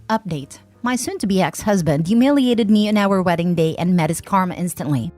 Update. My soon-to-be ex-husband humiliated me on our wedding day and met his karma instantly.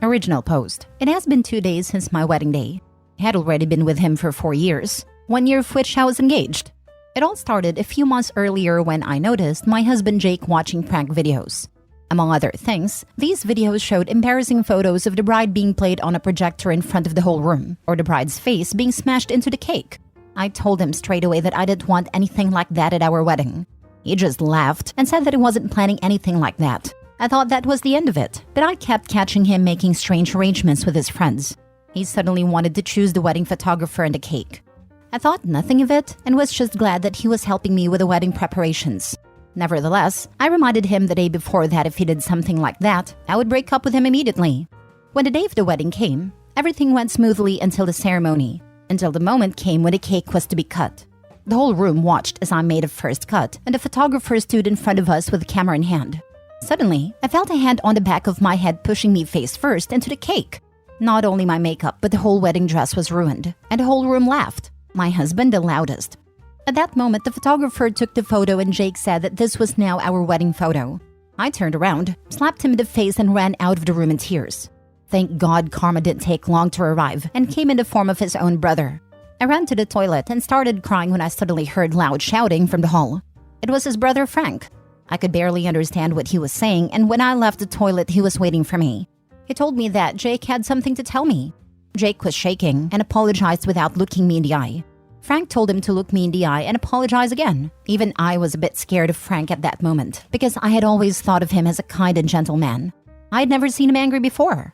Original post. It has been 2 days since my wedding day. I had already been with him for 4 years, 1 year of which I was engaged. It all started a few months earlier when I noticed my husband Jake watching prank videos. Among other things, these videos showed embarrassing photos of the bride being played on a projector in front of the whole room, or the bride's face being smashed into the cake. I told him straight away that I didn't want anything like that at our wedding. He just laughed and said that he wasn't planning anything like that. I thought that was the end of it, but I kept catching him making strange arrangements with his friends. He suddenly wanted to choose the wedding photographer and the cake. I thought nothing of it and was just glad that he was helping me with the wedding preparations. Nevertheless, I reminded him the day before that if he did something like that, I would break up with him immediately. When the day of the wedding came, everything went smoothly until the ceremony, until the moment came when the cake was to be cut. The whole room watched as I made a first cut, and the photographer stood in front of us with a camera in hand. Suddenly, I felt a hand on the back of my head pushing me face first into the cake. Not only my makeup, but the whole wedding dress was ruined, and the whole room laughed. My husband the loudest. At that moment, the photographer took the photo and Jake said that this was now our wedding photo. I turned around, slapped him in the face and ran out of the room in tears. Thank God karma didn't take long to arrive and came in the form of his own brother. I ran to the toilet and started crying when I suddenly heard loud shouting from the hall. It was his brother Frank. I could barely understand what he was saying, and when I left the toilet, he was waiting for me. He told me that Jake had something to tell me. Jake was shaking and apologized without looking me in the eye. Frank told him to look me in the eye and apologize again. Even I was a bit scared of Frank at that moment because I had always thought of him as a kind and gentle man. I had never seen him angry before.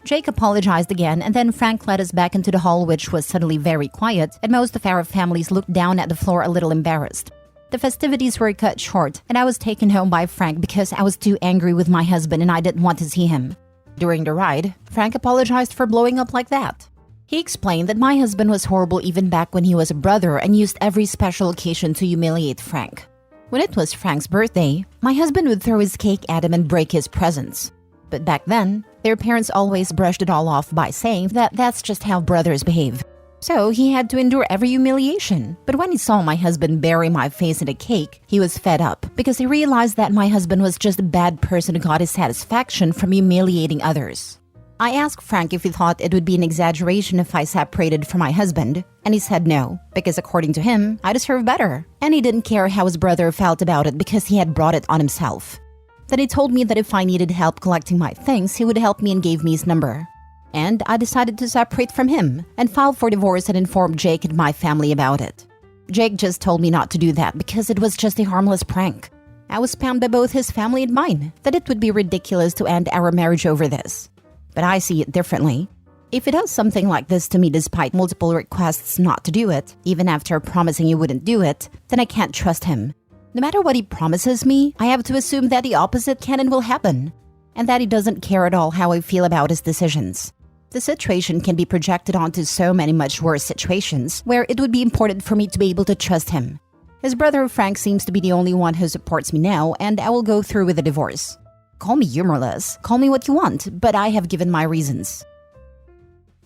Jake apologized again, and then Frank led us back into the hall, which was suddenly very quiet, and most of our families looked down at the floor a little embarrassed. The festivities were cut short, and I was taken home by Frank because I was too angry with my husband and I didn't want to see him. During the ride, Frank apologized for blowing up like that. He explained that my husband was horrible even back when he was a brother and used every special occasion to humiliate Frank. When it was Frank's birthday, my husband would throw his cake at him and break his presents. But back then, their parents always brushed it all off by saying that that's just how brothers behave. So he had to endure every humiliation. But when he saw my husband bury my face in a cake, he was fed up because he realized that my husband was just a bad person who got his satisfaction from humiliating others. I asked Frank if he thought it would be an exaggeration if I separated from my husband, and he said no, because according to him, I deserve better. And he didn't care how his brother felt about it because he had brought it on himself. Then he told me that if I needed help collecting my things, he would help me and gave me his number. And I decided to separate from him and file for divorce and informed Jake and my family about it. Jake just told me not to do that because it was just a harmless prank. I was spammed by both his family and mine that it would be ridiculous to end our marriage over this. But I see it differently. If he does something like this to me despite multiple requests not to do it, even after promising he wouldn't do it, then I can't trust him. No matter what he promises me, I have to assume that the opposite can and will happen, and that he doesn't care at all how I feel about his decisions. The situation can be projected onto so many much worse situations where it would be important for me to be able to trust him. His brother Frank seems to be the only one who supports me now, and I will go through with the divorce. Call me humorless, call me what you want, but I have given my reasons.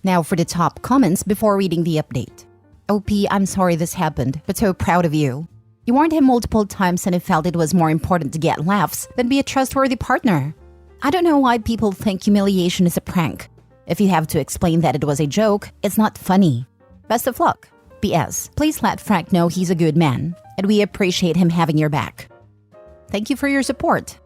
Now for the top comments before reading the update. OP, I'm sorry this happened, but so proud of you. You warned him multiple times and he felt it was more important to get laughs than be a trustworthy partner. I don't know why people think humiliation is a prank. If you have to explain that it was a joke, it's not funny. Best of luck. P.S. Please let Frank know he's a good man, and we appreciate him having your back. Thank you for your support.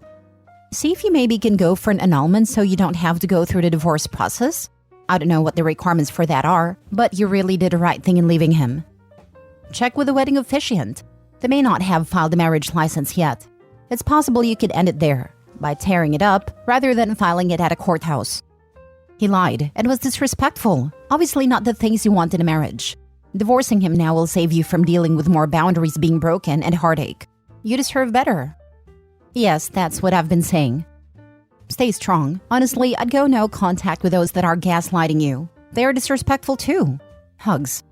See if you maybe can go for an annulment so you don't have to go through the divorce process. I don't know what the requirements for that are, but you really did the right thing in leaving him. Check with the wedding officiant. They may not have filed a marriage license yet. It's possible you could end it there, by tearing it up, rather than filing it at a courthouse. He lied and was disrespectful, obviously not the things you want in a marriage. Divorcing him now will save you from dealing with more boundaries being broken and heartache. You deserve better. Yes, that's what I've been saying. Stay strong. Honestly, I'd go no contact with those that are gaslighting you. They are disrespectful too. Hugs.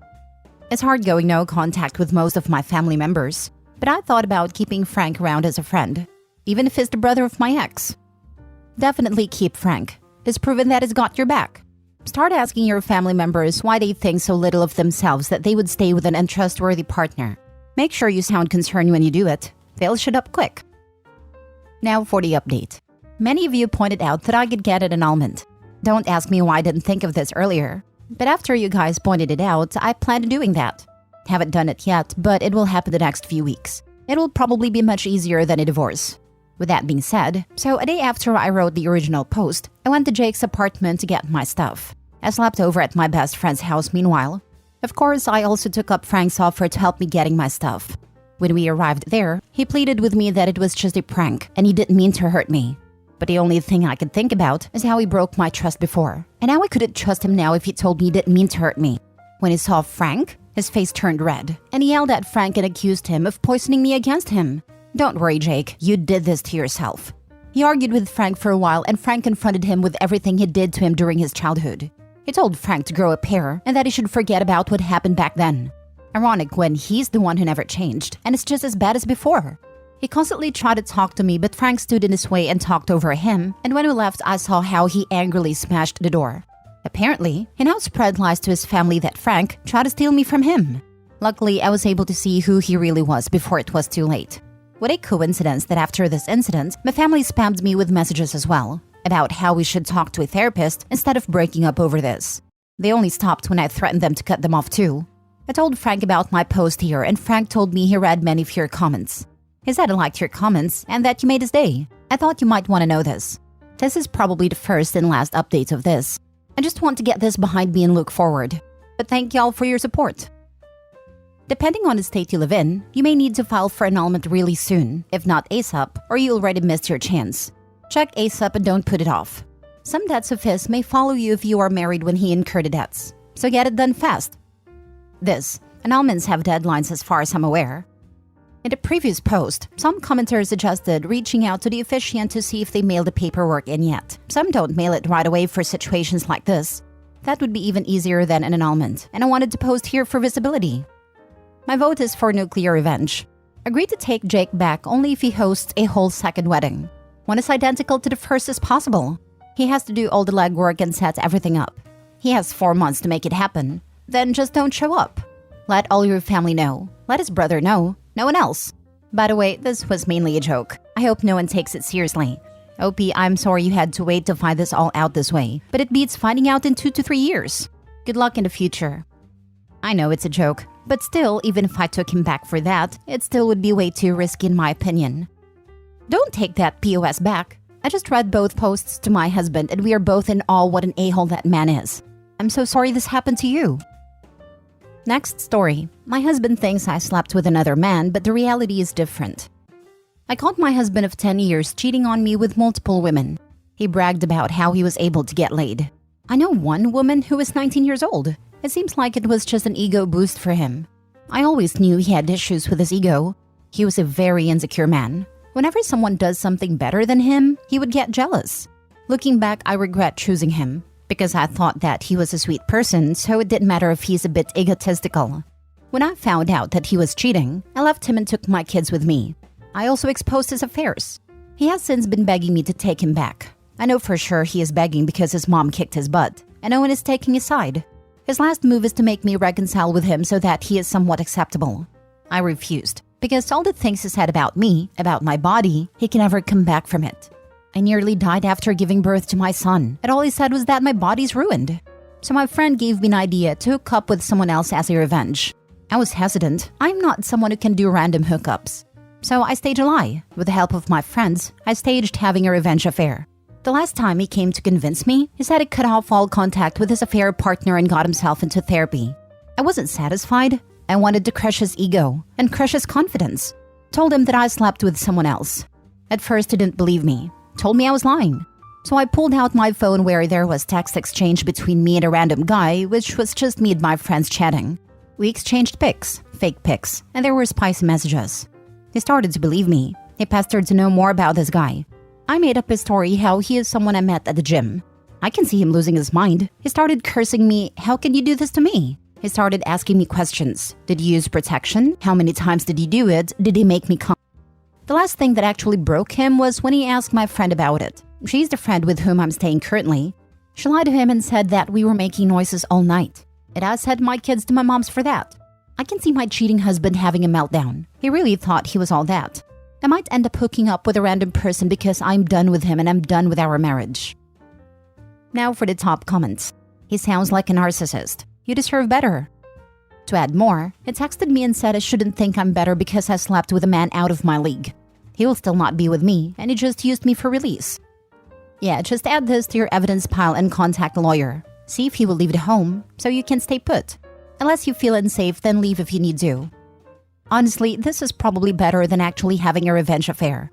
It's hard going no contact with most of my family members, but I thought about keeping Frank around as a friend, even if he's the brother of my ex. Definitely keep Frank. He's proven that he's got your back. Start asking your family members why they think so little of themselves that they would stay with an untrustworthy partner. Make sure you sound concerned when you do it. They'll shut up quick. Now for the update. Many of you pointed out that I could get an annulment. Don't ask me why I didn't think of this earlier. But after you guys pointed it out, I plan on doing that. Haven't done it yet, but it will happen the next few weeks. It will probably be much easier than a divorce. With that being said, so a day after I wrote the original post, I went to Jake's apartment to get my stuff. I slept over at my best friend's house meanwhile. Of course, I also took up Frank's offer to help me getting my stuff. When we arrived there, he pleaded with me that it was just a prank and he didn't mean to hurt me. But the only thing I could think about is how he broke my trust before. And now I couldn't trust him now if he told me he didn't mean to hurt me. When he saw Frank, his face turned red, and he yelled at Frank and accused him of poisoning me against him. Don't worry, Jake, you did this to yourself. He argued with Frank for a while, and Frank confronted him with everything he did to him during his childhood. He told Frank to grow a pair and that he should forget about what happened back then. Ironic when he's the one who never changed, and it's just as bad as before. He constantly tried to talk to me, but Frank stood in his way and talked over him, and when we left, I saw how he angrily smashed the door. Apparently, he now spread lies to his family that Frank tried to steal me from him. Luckily, I was able to see who he really was before it was too late. What a coincidence that after this incident, my family spammed me with messages as well, about how we should talk to a therapist instead of breaking up over this. They only stopped when I threatened them to cut them off too. I told Frank about my post here, and Frank told me he read many of your comments. He said he liked your comments and that you made his day. I thought you might want to know this. This is probably the first and last update of this. I just want to get this behind me and look forward. But thank y'all for your support. Depending on the state you live in, you may need to file for annulment really soon, if not ASAP, or you already missed your chance. Check ASAP and don't put it off. Some debts of his may follow you if you are married when he incurred the debts, so get it done fast. Annulments have deadlines as far as I'm aware. In the previous post, some commenters suggested reaching out to the officiant to see if they mailed the paperwork in yet. Some don't mail it right away for situations like this. That would be even easier than an annulment, and I wanted to post here for visibility. My vote is for nuclear revenge. Agree to take Jake back only if he hosts a whole second wedding. One is identical to the first as possible. He has to do all the legwork and set everything up. He has 4 months to make it happen. Then just don't show up. Let all your family know. Let his brother know. No one else. By the way, this was mainly a joke. I hope no one takes it seriously. OP, I'm sorry you had to wait to find this all out this way, but it beats finding out in 2 to 3 years. Good luck in the future. I know it's a joke, but still, even if I took him back for that, it still would be way too risky in my opinion. Don't take that POS back. I just read both posts to my husband and we are both in awe what an a-hole that man is. I'm so sorry this happened to you. Next story. My husband thinks I slept with another man, but the reality is different. I caught my husband of 10 years cheating on me with multiple women. He bragged about how he was able to get laid. I know one woman who was 19 years old. It seems like it was just an ego boost for him. I always knew he had issues with his ego. He was a very insecure man. Whenever someone does something better than him, he would get jealous. Looking back, I regret choosing him, because I thought that he was a sweet person, so it didn't matter if he's a bit egotistical. When I found out that he was cheating, I left him and took my kids with me. I also exposed his affairs. He has since been begging me to take him back. I know for sure he is begging because his mom kicked his butt, and no one is taking his side. His last move is to make me reconcile with him so that he is somewhat acceptable. I refused, because all the things he said about me, about my body, he can never come back from it. I nearly died after giving birth to my son, and all he said was that my body's ruined. So my friend gave me an idea to hook up with someone else as a revenge. I was hesitant. I'm not someone who can do random hookups. So I staged a lie. With the help of my friends, I staged having a revenge affair. The last time he came to convince me, he said he cut off all contact with his affair partner and got himself into therapy. I wasn't satisfied. I wanted to crush his ego and crush his confidence. Told him that I slept with someone else. At first, he didn't believe me. Told me I was lying. So I pulled out my phone where there was text exchange between me and a random guy, which was just me and my friends chatting. We exchanged pics, fake pics, and there were spicy messages. He started to believe me. He pestered to know more about this guy. I made up a story how he is someone I met at the gym. I can see him losing his mind. He started cursing me, "How can you do this to me?" He started asking me questions. Did you use protection? How many times did you do it? Did he make me come? The last thing that actually broke him was when he asked my friend about it. She's the friend with whom I'm staying currently. She lied to him and said that we were making noises all night. And I sent my kids to my mom's for that. I can see my cheating husband having a meltdown. He really thought he was all that. I might end up hooking up with a random person because I'm done with him and I'm done with our marriage. Now for the top comments. He sounds like a narcissist. You deserve better. To add more, he texted me and said I shouldn't think I'm better because I slept with a man out of my league. He will still not be with me and he just used me for release. Yeah, just add this to your evidence pile and contact a lawyer. See if he will leave the home so you can stay put. Unless you feel unsafe, then leave if you need to. Honestly, this is probably better than actually having a revenge affair.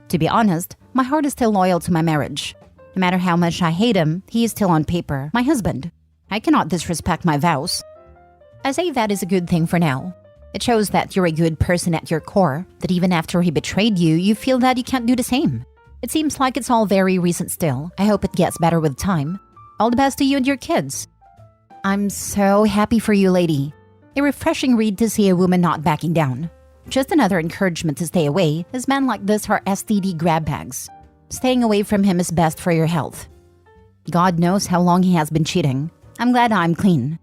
To be honest, my heart is still loyal to my marriage. No matter how much I hate him, he is still on paper, my husband. I cannot disrespect my vows. I say that is a good thing for now. It shows that you're a good person at your core, that even after he betrayed you, you feel that you can't do the same. It seems like it's all very recent still. I hope it gets better with time. All the best to you and your kids. I'm so happy for you, lady. A refreshing read to see a woman not backing down. Just another encouragement to stay away, as men like this are STD grab bags. Staying away from him is best for your health. God knows how long he has been cheating. I'm glad I'm clean.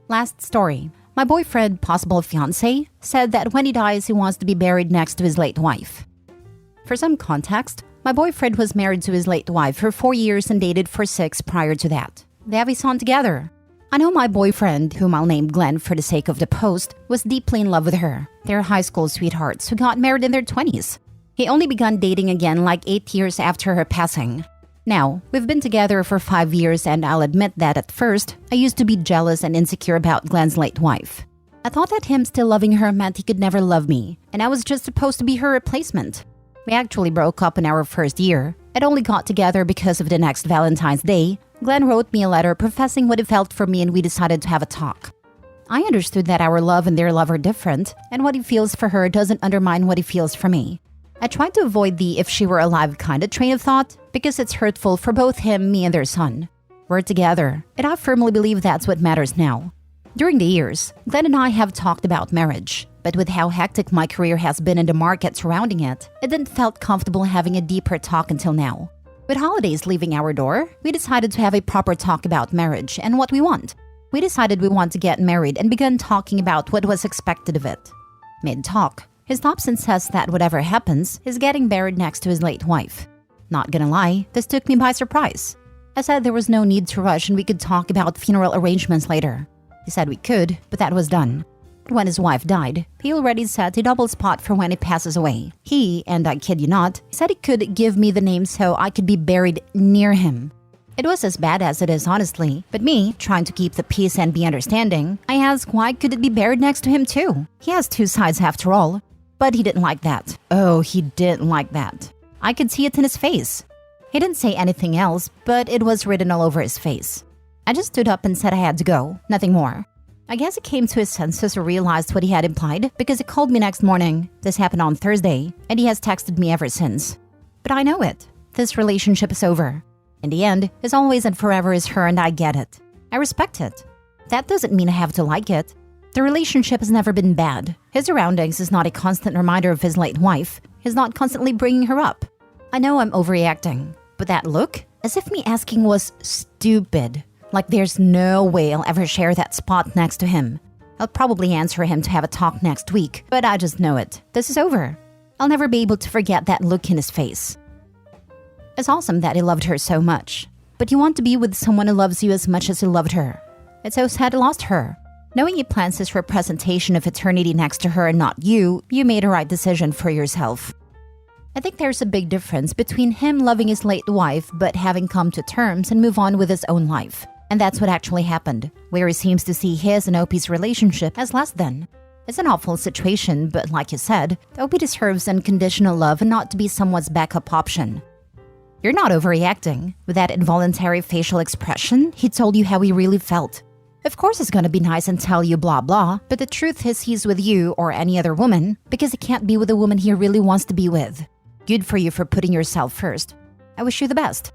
Last story. My boyfriend, possible fiancé, said that when he dies, he wants to be buried next to his late wife. For some context, my boyfriend was married to his late wife for 4 years and dated for 6 prior to that. They have a son together. I know my boyfriend, whom I'll name Glenn for the sake of the post, was deeply in love with her. They're high school sweethearts who got married in their 20s. He only began dating again like 8 years after her passing. Now, we've been together for 5 years and I'll admit that at first, I used to be jealous and insecure about Glenn's late wife. I thought that him still loving her meant he could never love me, and I was just supposed to be her replacement. We actually broke up in our first year. It only got together because of the next Valentine's Day. Glenn wrote me a letter professing what he felt for me and we decided to have a talk. I understood that our love and their love are different, and what he feels for her doesn't undermine what he feels for me. I tried to avoid the if she were alive kind of train of thought because it's hurtful for both him, me, and their son. We're together, and I firmly believe that's what matters now. During the years, Glenn and I have talked about marriage, but with how hectic my career has been in the market surrounding it, it didn't felt comfortable having a deeper talk until now. With holidays leaving our door, we decided to have a proper talk about marriage and what we want. We decided we want to get married and began talking about what was expected of it. Mid-talk, he stops and says that whatever happens, he's getting buried next to his late wife. Not gonna lie, this took me by surprise. I said there was no need to rush and we could talk about funeral arrangements later. He said we could, but that was done. When his wife died, he already set a double spot for when he passes away. He, and I kid you not, said he could give me the name so I could be buried near him. It was as bad as it is, honestly, but me, trying to keep the peace and be understanding, I asked why could it be buried next to him too? He has 2 sides after all. But he didn't like that. Oh, he didn't like that. I could see it in his face. He didn't say anything else, but it was written all over his face. I just stood up and said I had to go, nothing more. I guess he came to his senses or realized what he had implied because he called me next morning. This happened on Thursday, and he has texted me ever since. But I know it. This relationship is over. In the end, his always and forever is her and I get it. I respect it. That doesn't mean I have to like it. The relationship has never been bad. His surroundings is not a constant reminder of his late wife. He's not constantly bringing her up. I know I'm overreacting, but that look, as if me asking was stupid. Like there's no way I'll ever share that spot next to him. I'll probably answer him to have a talk next week, but I just know it. This is over. I'll never be able to forget that look in his face. It's awesome that he loved her so much, but you want to be with someone who loves you as much as he loved her. It's so sad he lost her. Knowing he plans his representation of eternity next to her and not you, you made a right decision for yourself. I think there's a big difference between him loving his late wife but having come to terms and move on with his own life. And that's what actually happened, where he seems to see his and Opie's relationship as less than. It's an awful situation, but like you said, Opie deserves unconditional love and not to be someone's backup option. You're not overreacting. With that involuntary facial expression, he told you how he really felt. Of course he's gonna be nice and tell you blah blah, but the truth is he's with you or any other woman because he can't be with a woman he really wants to be with. Good for you for putting yourself first. I wish you the best.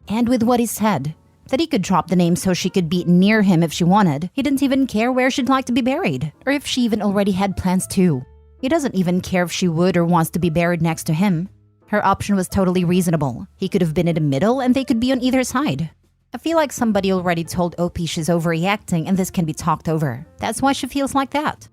And with what he said, that he could drop the name so she could be near him if she wanted. He didn't even care where she'd like to be buried, or if she even already had plans to. He doesn't even care if she would or wants to be buried next to him. Her option was totally reasonable. He could have been in the middle and they could be on either side. I feel like somebody already told Opie she's overreacting and this can be talked over. That's why she feels like that.